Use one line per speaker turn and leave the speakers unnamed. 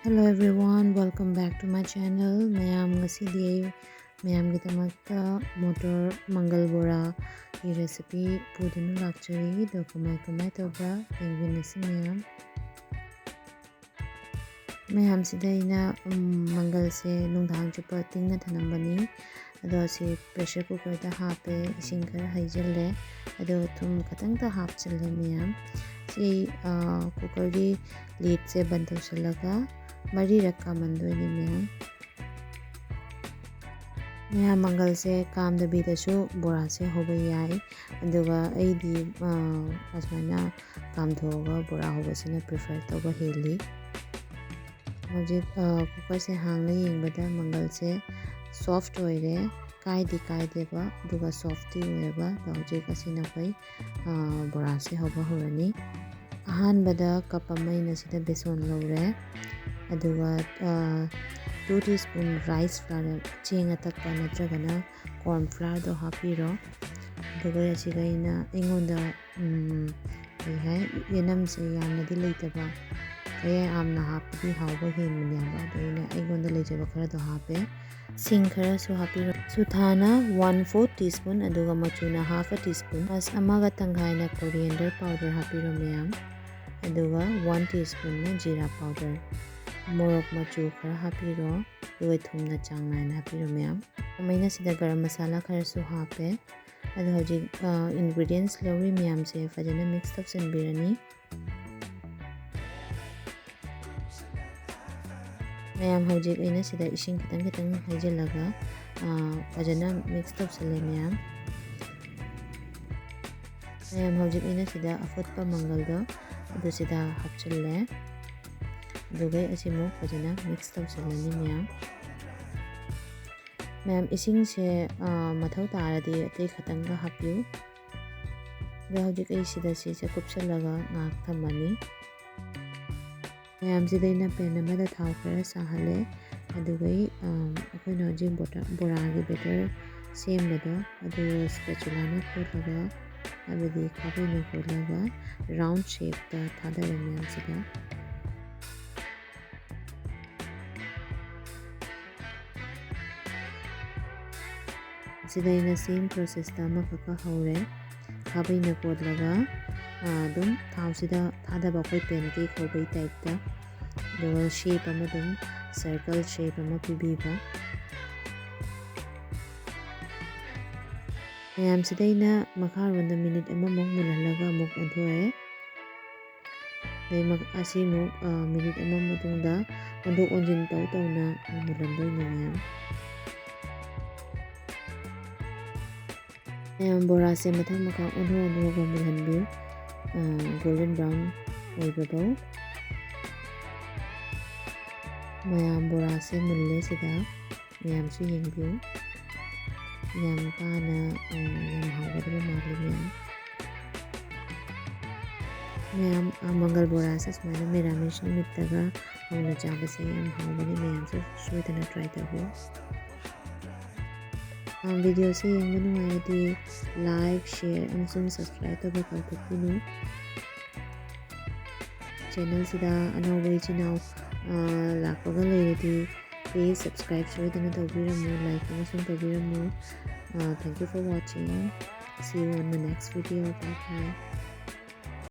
Hello everyone, welcome back to my channel. Mayam ngasidi mayamgidamakta motor Mangal bora recipe pudunu lakchari do kamay tobra yengminasi mayam sidaina mangal se nungdang chupa tingna thanambani ado si pressure cooker da hape ising khara haijalle ado thum khatang ta hapchalle mayam si cooker gi lid se ban tawsalaga mari rakka mandoini mayam mangal se kam da bi da su bora se hoba yai aduga aidi asmana kam thoga bora hoba sina prefer toba heli hojik cooker se hangna yengbada mangal se soft oire kaidi ba aduga softy oireba hojik asina kai bora se hoba horani ahanbada cup amaina sida beson lore aduga 2 teaspoon rice flour cheng atakpa natragana corn flour do hapiro aduga asiga ina ingonda yenam se yamnadi leitaba kaya amna hapdi hawba henmanyaba aduina ingonda leijaba khara do hape sing khara su hapiro suthana 1/4 teaspoon aduga machuna half a teaspoon as amaga tanghaina coriander powder hapiro mayam aduga 1 teaspoon na jeera powder morok machu khara hapiro aduga thumna changnaina hapiro mayam amaina sida garam masala khara su hape adu hojik ingredients lori mayam se fajana mix tawsanbirani mayam hojik aina sida ising kitang haijalaga fajana mix tawsale mayam hojik aina sida afutpa mangal do adu sida hapchalle aduga asimu fajana mix tawsalani mayam ising se mathau taradi atei khatanga hapyu da hojik ai sida se kupchalaga ngak thamani mayam sidaina pen amada thau khara sahale adugai akoina hojik bora gi better sembado adu spatula na kholaga abadi khabaina kholaga round shape ta thadare mayam sida sidaina same process ta makaka haure khabaina kholaga dum thau sida thadaba koi pen ki khobai type ta do shape amadum circle shape ama pibiba mayam sidaina makharonda minute ama mok mulalaga mok onthoe dai mak asimu minute ama matungda ondok onjin tawna mulandoi mayam bora se mathang maka onho ga mulanbi golden brown oibabo mayam bora se mulle sida mayam su yengbiu yam pana yam hawgadaba mali mayam mangal bora se smaina meramesh nimittaga hawna chabase yam hawbani mayam su soidana try tabu video se yengba nungairadi like share and subscribe tawba kautokpinu channel sida anawba ichinaw lakpaga leiradi please subscribe soidana tawbiramu like amasung tawbiramu thank you for watching see you on my next video bye bye